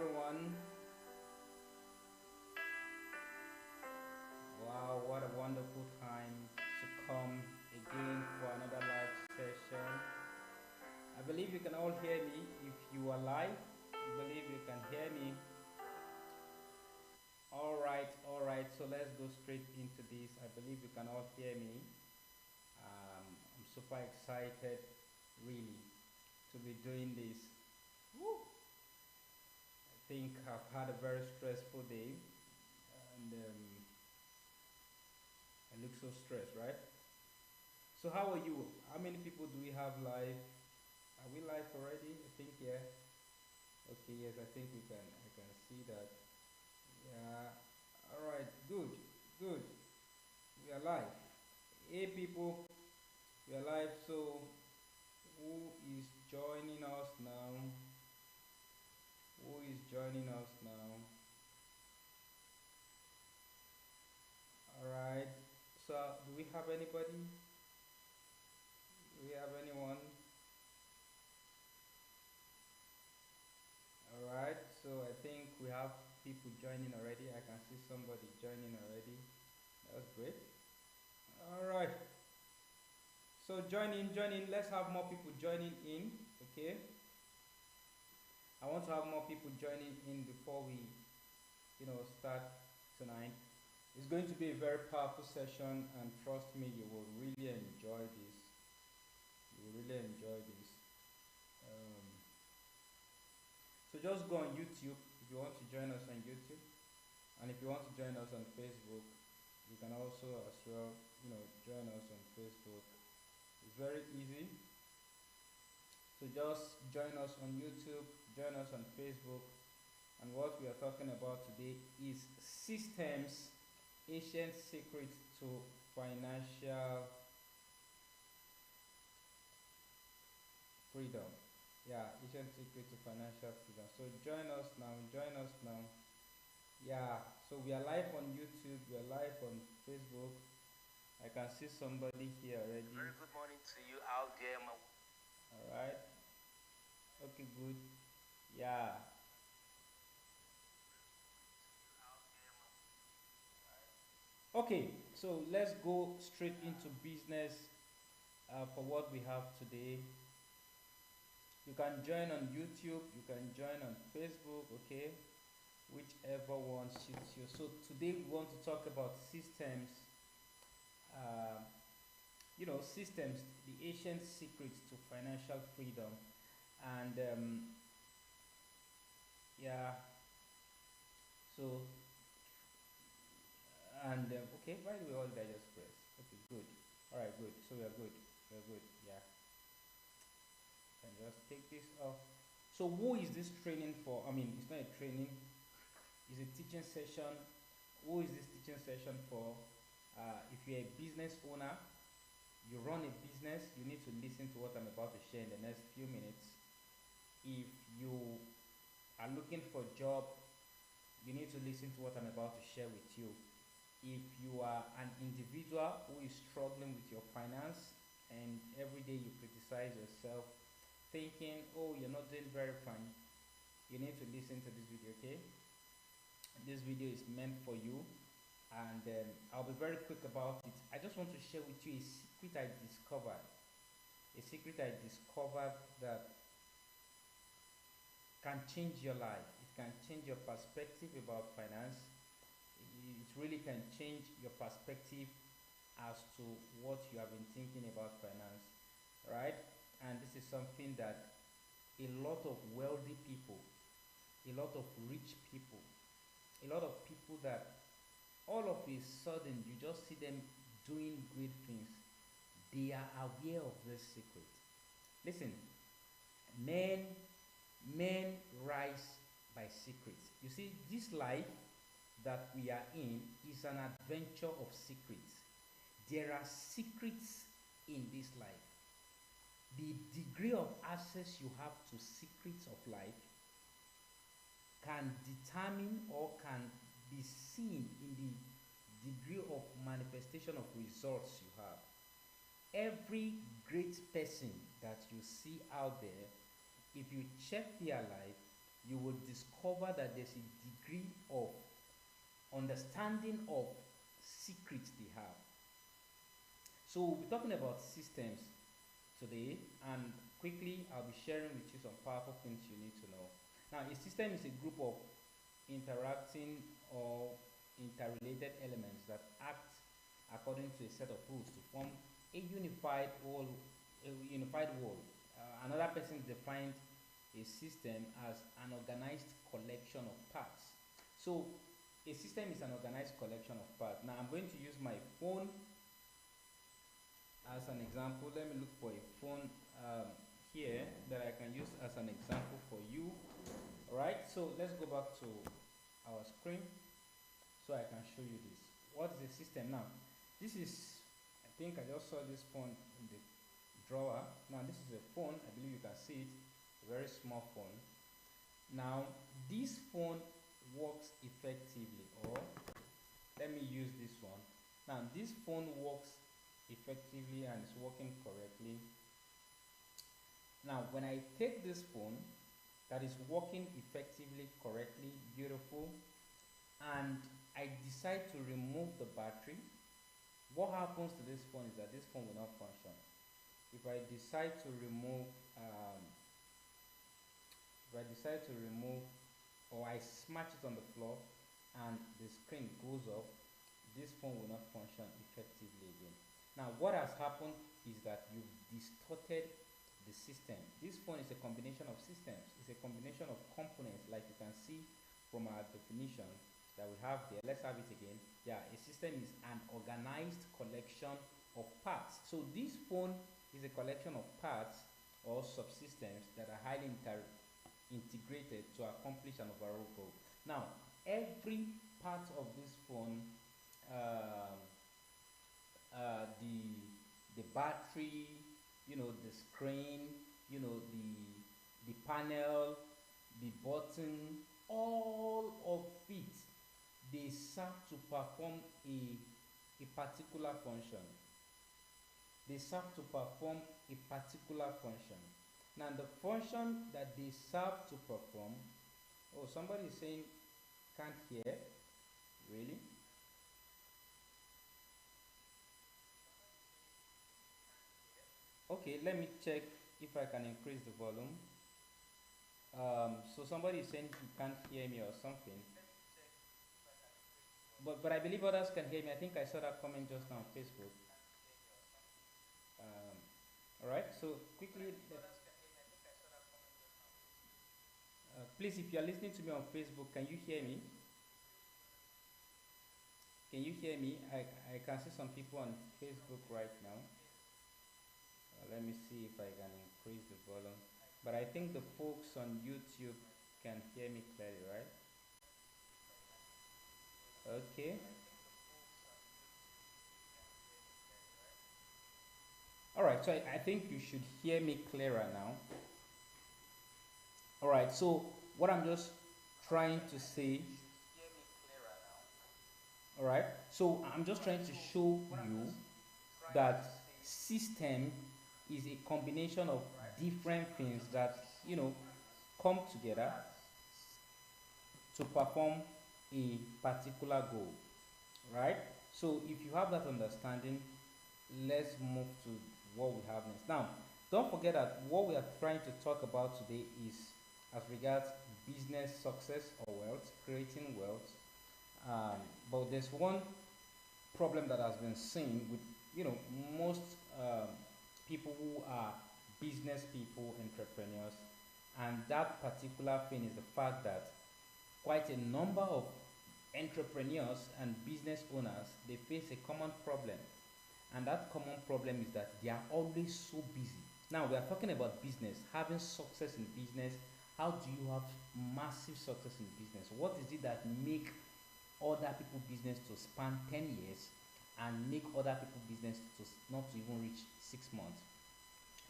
everyone. Wow, what a wonderful time to come again for another live session. I believe you can all hear me. If you are live, I believe you can hear me. All right. So let's go straight into this. I believe you can all hear me. I'm super excited, really, to be doing this. Woo! I think I've had a very stressful day, and I look so stressed, right? So how are you? How many people do we have live? Are we live already? I think yeah. Okay, yes, I think we can. I can see that. Yeah. All right. Good. Good. We are live. Hey, people. We are live. So who is joining us now? Who is joining us now? All right. So do we have anybody? Do we have anyone? All right. So I think we have people joining already. I can see somebody joining already. That's great. All right. So join in. Let's have more people joining in. Okay. I want to have more people joining in before we, start tonight. It's going to be a very powerful session, and trust me, you will really enjoy this. You will really enjoy this. Um, so just go on YouTube if you want to join us on YouTube, and if you want to join us on Facebook, you can also as well, join us on Facebook. It's very easy. So just join us on YouTube, join us on Facebook, and what we are talking about today is systems, ancient secrets to financial freedom. Yeah, ancient secret to financial freedom. So join us now, join us now. Yeah, so we are live on YouTube, we are live on Facebook. I can see somebody here already. Very good morning to you out there, All right. Okay, good. Yeah. Okay, so let's go straight into business for what we have today. You can join on YouTube, you can join on Facebook, okay? Whichever one suits you. So today we want to talk about systems, uh, systems, the ancient secrets to financial freedom. And yeah, so okay, by the way, all did I just press? Okay, good. All right, good. So we are good. We are good. Yeah, can just take this off. So who is this training for? I mean, it's not a training. It's a teaching session. Who is this teaching session for? If you're a business owner, you run a business, you need to listen to what I'm about to share in the next few minutes. If you are looking for a job, you need to listen to what I'm about to share with you. If you are an individual who is struggling with your finance and every day you criticize yourself, thinking, oh, you're not doing very fine, you need to listen to this video, okay? This video is meant for you, and I'll be very quick about it. I just want to share with you a secret I discovered. A secret I discovered that can change your life. It can change your perspective about finance. It really can change your perspective as to what you have been thinking about finance, right? And this is something that a lot of wealthy people, a lot of rich people, a lot of people that all of a sudden you just see them doing great things, they are aware of this secret. Listen, men men rise by secrets. You see, this life that we are in is an adventure of secrets. There are secrets in this life. The degree of access you have to secrets of life can determine or can be seen in the degree of manifestation of results you have. Every great person that you see out there, if you check their life, you will discover that there's a degree of understanding of secrets they have. So we'll be talking about systems today, and quickly I'll be sharing with you some powerful things you need to know. Now, a system is a group of interacting or interrelated elements that act according to a set of rules to form a unified whole. Another person defined a system as an organized collection of parts. So a system is an organized collection of parts. Now I'm going to use my phone as an example. Let me look for a phone here that I can use as an example for you. Alright, so let's go back to our screen so I can show you this. What is a system now? This is, I think I just saw this phone in the drawer. Now this is a phone, I believe you can see it, a very small phone. Now this phone works effectively, or let me use this one. Now this phone works effectively and is working correctly. Now when I take this phone that is working effectively, correctly, beautiful, and I decide to remove the battery, what happens to this phone is that this phone will not function. If I decide to remove or I smash it on the floor and the screen goes off, this phone will not function effectively again. Now what has happened is that you've distorted the system. This phone is a combination of systems. It's a combination of components, like you can see from our definition that we have there. Let's have it again. Yeah, a system is an organized collection of parts. So this phone is a collection of parts or subsystems that are highly integrated to accomplish an overall goal. Now, every part of this phone, the battery, the screen, the panel, the button, all of it, they serve to perform a particular function. They serve to perform a particular function. Now the function that they serve to perform, oh, somebody is saying can't hear, really? Okay, let me check if I can increase the volume. So somebody is saying he can't hear me or something. But I believe others can hear me. I think I saw that comment just now on Facebook. All right. So quickly, please, if you are listening to me on Facebook, can you hear me? Can you hear me? I can see some people on Facebook right now. Let me see if I can increase the volume. But I think the folks on YouTube can hear me clearly, right? Okay. Alright, so I think you should hear me clearer now. Alright, so what I'm just trying to say, alright, so I'm just trying to show you that system is a combination of different things that come together to perform a particular goal, right? So if you have that understanding, let's move to what we have next. Now don't forget that what we are trying to talk about today is as regards business success or wealth, creating wealth. But there's one problem that has been seen with most people who are business people, entrepreneurs, and that particular thing is the fact that quite a number of entrepreneurs and business owners, they face a common problem, and that common problem is that they are always so busy. Now we are talking about business, having success in business. How do you have massive success in business? What is it that make other people business to span 10 years and make other people business to not to even reach 6 months?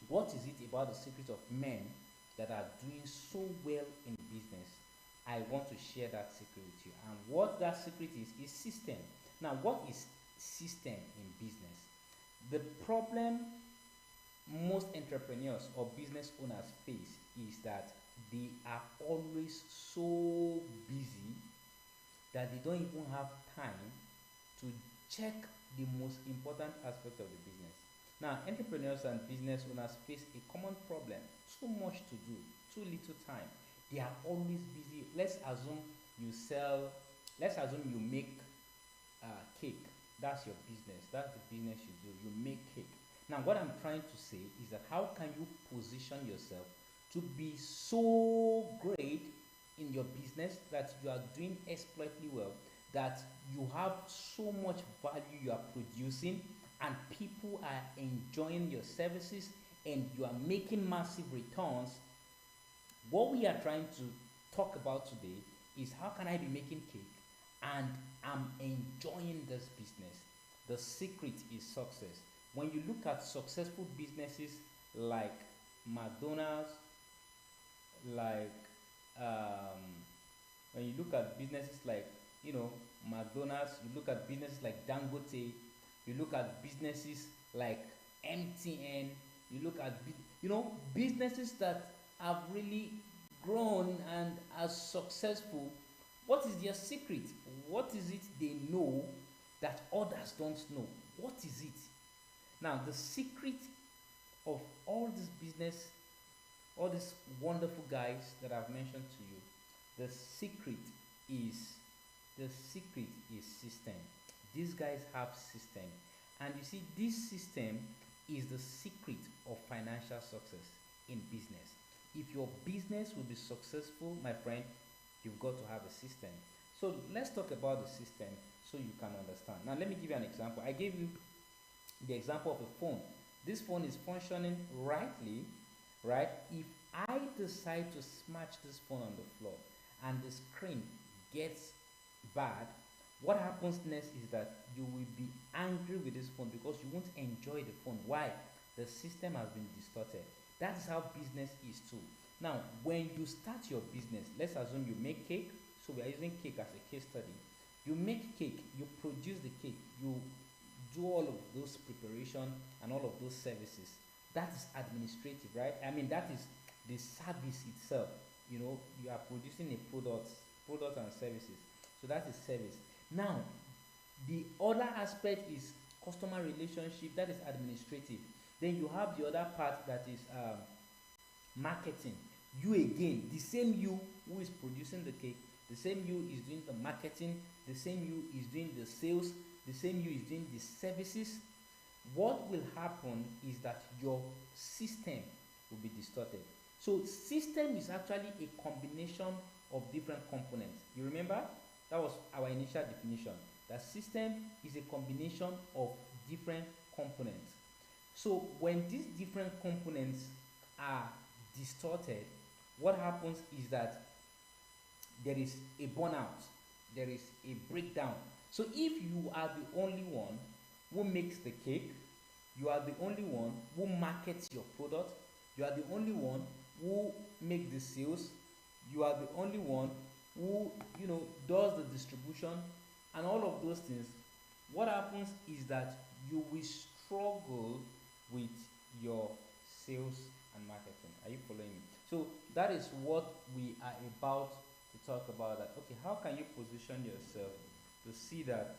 What is it about the secret of men that are doing so well in business? I want to share that secret with you. And what that secret is system. Now, what is system in business? The problem most entrepreneurs or business owners face is that they are always so busy that they don't even have time to check the most important aspect of the business. Now, entrepreneurs and business owners face a common problem: too much to do, too little time. They are always busy. Let's assume you make cake. That's your business. That's the business you do. You make cake. Now, what I'm trying to say is that how can you position yourself to be so great in your business that you are doing exploitly well, that you have so much value you are producing, and people are enjoying your services, and you are making massive returns. What we are trying to talk about today is how can I be making cake and I'm enjoying this business. The secret is success. When you look at successful businesses like McDonald's, like um, when you look at businesses like McDonald's, you look at businesses like Dangote, you look at businesses like MTN, you look at businesses that have really grown and are successful. What is their secret? What is it they know that others don't know? What is it? Now, the secret of all this business, all these wonderful guys that I've mentioned to you, the secret is system. These guys have system, and you see, this system is the secret of financial success in business. If your business will be successful, my friend, you've got to have a system. So let's talk about the system so you can understand. Now, let me give you an example. I gave you the example of a phone. This phone is functioning rightly, right? If I decide to smash this phone on the floor and the screen gets bad, what happens next is that you will be angry with this phone because you won't enjoy the phone. Why? The system has been distorted. That is how business is too. Now, when you start your business, let's assume you make cake. So we are using cake as a case study. You make cake, you produce the cake, you do all of those preparation and all of those services. That is administrative, right? I mean, that is the service itself. You are producing a product and services. So that is service. Now, the other aspect is customer relationship. That is administrative. Then you have the other part that is marketing. You again, the same you who is producing the cake, the same you is doing the marketing, the same you is doing the sales, the same you is doing the services. What will happen is that your system will be distorted. So system is actually a combination of different components. You remember? That was our initial definition. That system is a combination of different components. So when these different components are distorted, what happens is that there is a burnout, there is a breakdown. So if you are the only one who makes the cake, you are the only one who markets your product, you are the only one who makes the sales, you are the only one who does the distribution and all of those things, what happens is that you will struggle with your sales and marketing. Are you following me? So that is what we are about to talk about. That okay, how can you position yourself to see that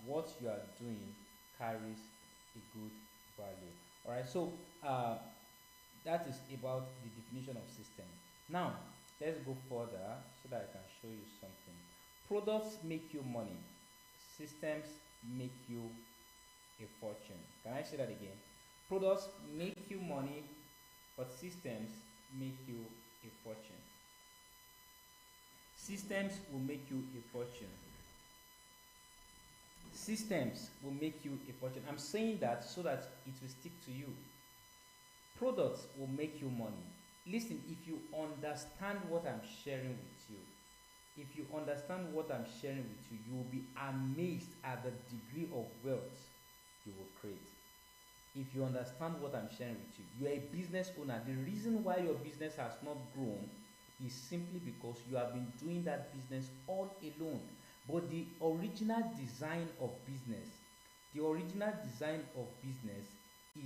what you are doing carries a good value? All right. So that is about the definition of system. Now let's go further so that I can show you something. Products make you money. Systems make you a fortune. Can I say that again? Products make you money, but systems make you a fortune. Systems will make you a fortune. Systems will make you a fortune. I'm saying that so that it will stick to you. Products will make you money. Listen, if you understand what I'm sharing with you, if you understand what I'm sharing with you, you will be amazed at the degree of wealth you will create. If you understand what I'm sharing with you, you're a business owner. The reason why your business has not grown is simply because you have been doing that business all alone. But the original design of business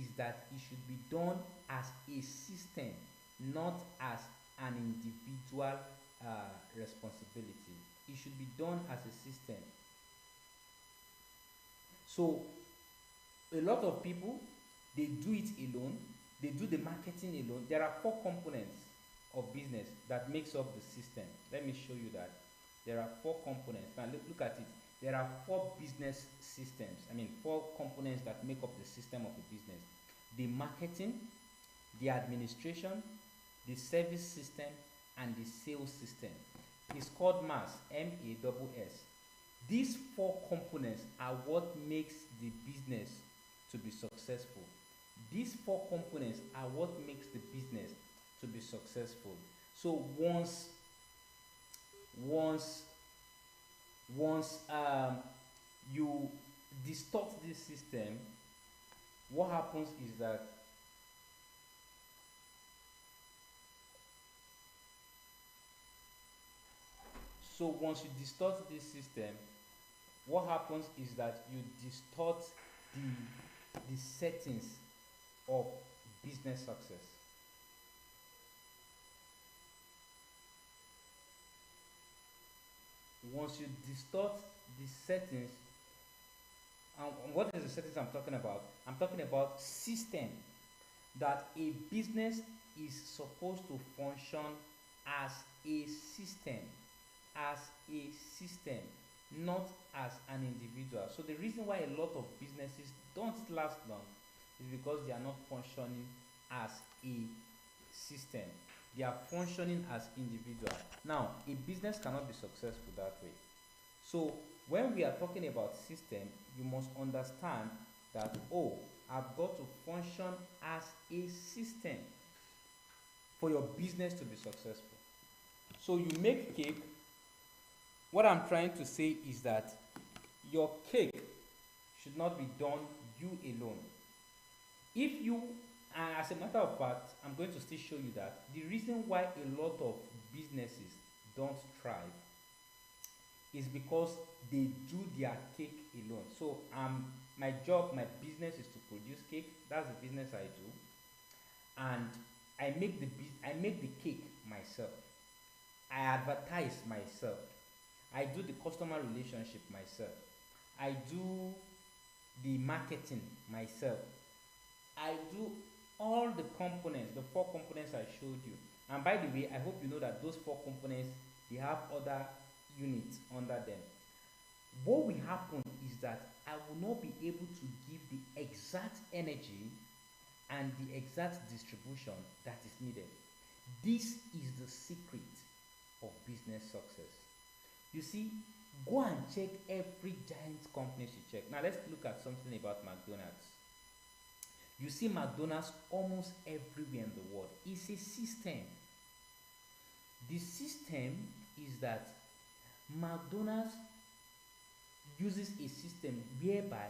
is that it should be done as a system, not as an individual responsibility. It should be done as a system. So a lot of people, they do it alone, they do the marketing alone. There are four components of business that makes up the system. Let me show you that. There are four components. Now look at it. There are four business systems. Four components that make up the system of a business: the marketing, the administration, the service system, and the sales system. It's called MAS, M-A-S-S. These four components are what makes the business to be successful. These four components are what makes the business to be successful. So once you distort this system, what happens is that once you distort this system, what happens is that you distort the settings of business success. Once you distort the settings, and what is the settings I'm talking about? I'm talking about system, that a business is supposed to function as a system, not as an individual. So the reason why a lot of businesses don't last long is because they are not functioning as a system. They are functioning as individuals. Now, a business cannot be successful that way. So when we are talking about system, you must understand that, I've got to function as a system for your business to be successful. So you make cake. What I'm trying to say is that your cake should not be done you alone. If you, as a matter of fact, I'm going to still show you that the reason why a lot of businesses don't thrive is because they do their cake alone. So my job, my business is to produce cake. That's the business I do, and I make the cake myself. I advertise myself. I do the customer relationship myself. I do the marketing myself. I do all the components, the four components I showed you. And by the way, I hope you know that those four components, they have other units under them. What will happen is that I will not be able to give the exact energy and the exact distribution that is needed. This is the secret of business success. You see, go and check every giant company you check. Now let's look at something about McDonald's. You see McDonald's almost everywhere in the world. It's a system. The system is that McDonald's uses a system whereby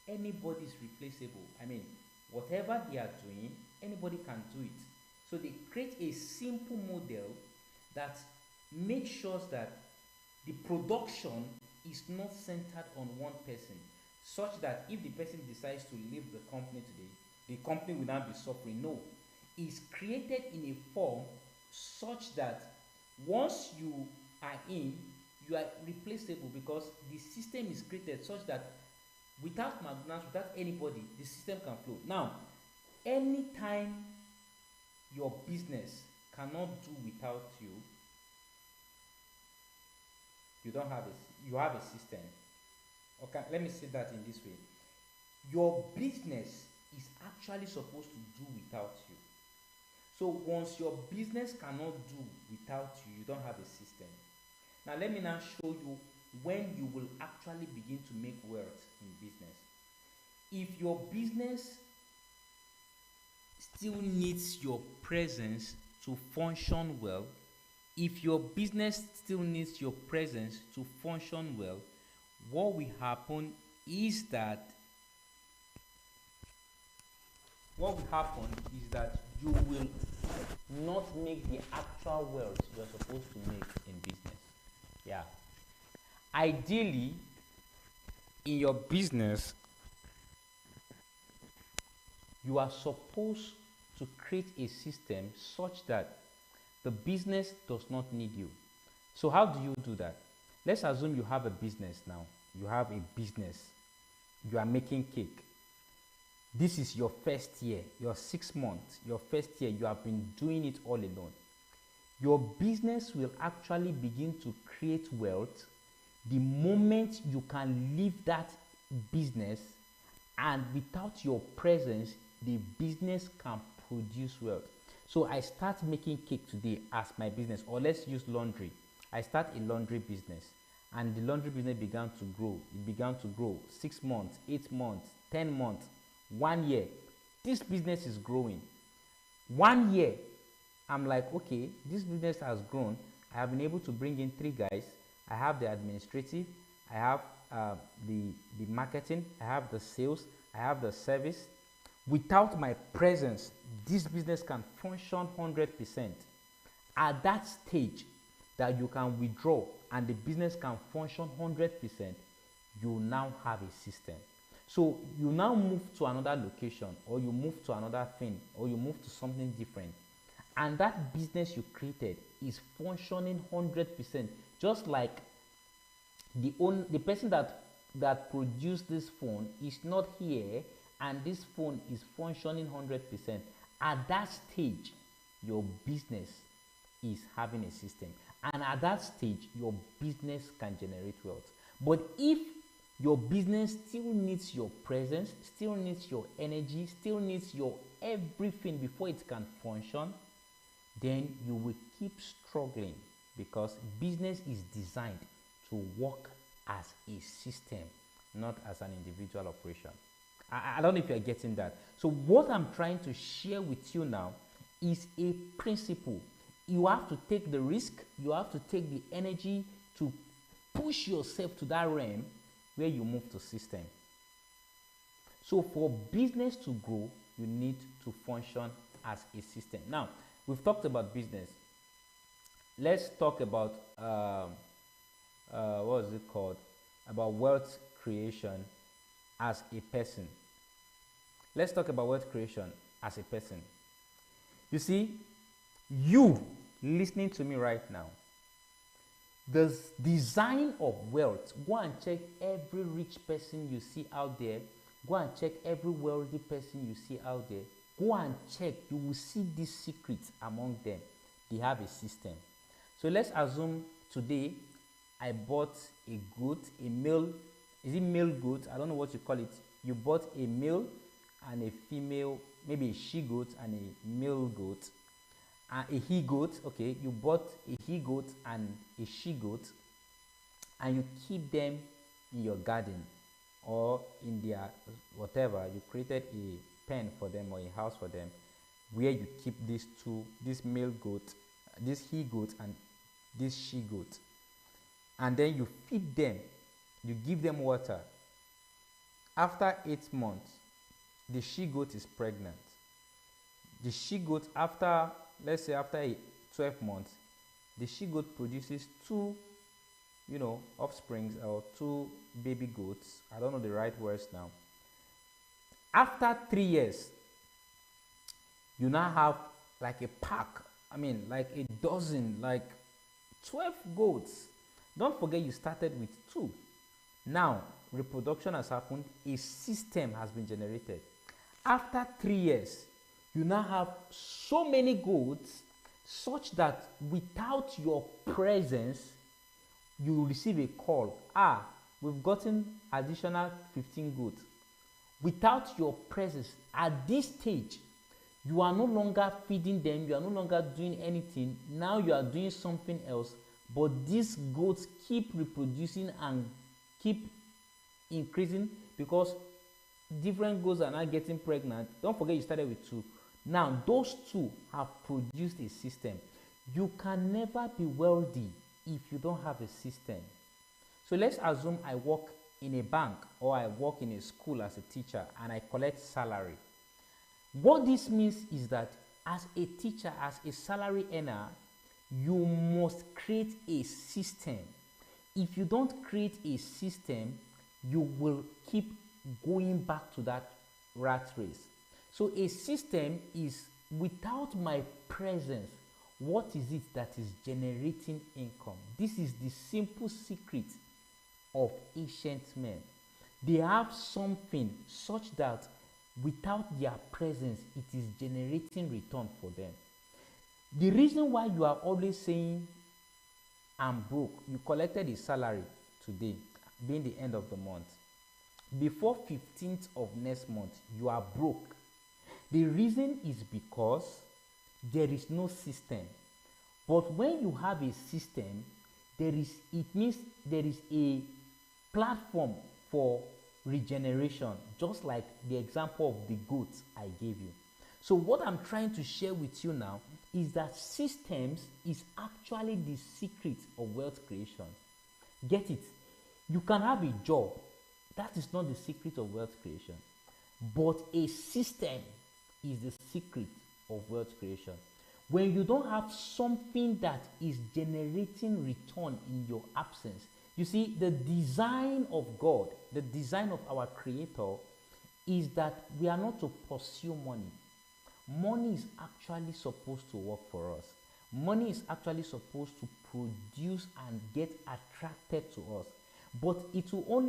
anybody is replaceable. Whatever they are doing, anybody can do it. So they create a simple model that makes sure that the production is not centered on one person, such that if the person decides to leave the company today, the company will not be suffering. No, it's created in a form such that once you are in, you are replaceable, because the system is created such that without McDonald's, without anybody, the system can flow. Now, anytime your business cannot do without you, you have a system. Okay, let me say that in this way. Your business is actually supposed to do without you. So once your business cannot do without you, you don't have a system. Now let me now show you when you will actually begin to make wealth in business. If your business still needs your presence to function well, if your business still needs your presence to function well, what will happen is that you will not make the actual wealth you're supposed to make in business. Yeah. Ideally, in your business, You are supposed to create a system such that the business does not need you. So how do you do that? Let's assume you have a business now. You have a business. You are making cake. This is your first year, your 6 months, your first year. You have been doing it all alone. Your business will actually begin to create wealth the moment you can leave that business, and without your presence, the business can produce wealth. So I start making cake today as my business, or let's use laundry. I start a laundry business, and the laundry business began to grow. It began to grow 6 months, 8 months, 10 months, 1 year. This business is growing. 1 year, I'm like, okay, this business has grown. I have been able to bring in 3 guys. I have the administrative, I have the marketing, I have the sales, I have the service. Without my presence, this business can function 100%. At that stage that you can withdraw and the business can function 100%, you now have a system. So you now move to another location, or you move to another thing, or you move to something different, and that business you created is functioning 100%. Just like the person that produced this phone is not here, and this phone is functioning 100%. At that stage, your business is having a system, and at that stage, your business can generate wealth. But if your business still needs your presence, still needs your energy, still needs your everything before it can function, then you will keep struggling, because business is designed to work as a system, not as an individual operation. I don't know if you're getting that. So what I'm trying to share with you now is a principle. You have to take the risk, you have to take the energy to push yourself to that realm where you move to system. So for business to grow, you need to function as a system. Now, we've talked about business. Let's talk about what is it called? About wealth creation as a person. Let's talk about wealth creation as a person. You see, you listening to me right now, the design of wealth, go and check every rich person you see out there. Go and check every wealthy person you see out there. Go and check. You will see these secrets among them. They have a system. So let's assume today I bought a goat, a male. Is it male goat? I don't know what you call it. You bought a male and a female, maybe a she goat and a male goat. A he goat, okay, you bought a he goat and a she goat, and you keep them in your garden or in their whatever. You created a pen for them or a house for them where you keep these two, this male goat, this he goat and this she goat, and then you feed them, you give them water. After 8 months, the she goat is pregnant. The she goat, after, let's say after 12 months, the she goat produces 2, offsprings, or 2 baby goats. I don't know the right words now. After 3 years, you now have like a pack, like a dozen, like 12 goats. Don't forget you started with 2. Now, reproduction has happened, a system has been generated. After 3 years, you now have so many goats such that without your presence, you will receive a call. We've gotten additional 15 goats. Without your presence, at this stage, you are no longer feeding them, you are no longer doing anything. Now you are doing something else, but these goats keep reproducing and keep increasing because different goats are now getting pregnant. Don't forget you started with 2. Now those 2 have produced a system. You can never be wealthy if you don't have a system. So let's assume I work in a bank or I work in a school as a teacher and I collect salary. What this means is that as a teacher, as a salary earner, you must create a system. If you don't create a system, you will keep going back to that rat race. So a system is without my presence, what is it that is generating income? This is the simple secret of ancient men. They have something such that without their presence, it is generating return for them. The reason why you are always saying, I'm broke, you collected a salary today, being the end of the month. Before 15th of next month, you are broke. The reason is because there is no system. But when you have a system, it means there is a platform for regeneration, just like the example of the goats I gave you. So what I'm trying to share with you now is that systems is actually the secret of wealth creation. Get it? You can have a job. That is not the secret of wealth creation. But a system is the secret of wealth creation. When you don't have something that is generating return in your absence, you see, the design of God, the design of our Creator, is that we are not to pursue money. Money is actually supposed to work for us. Money is actually supposed to produce and get attracted to us. But it will only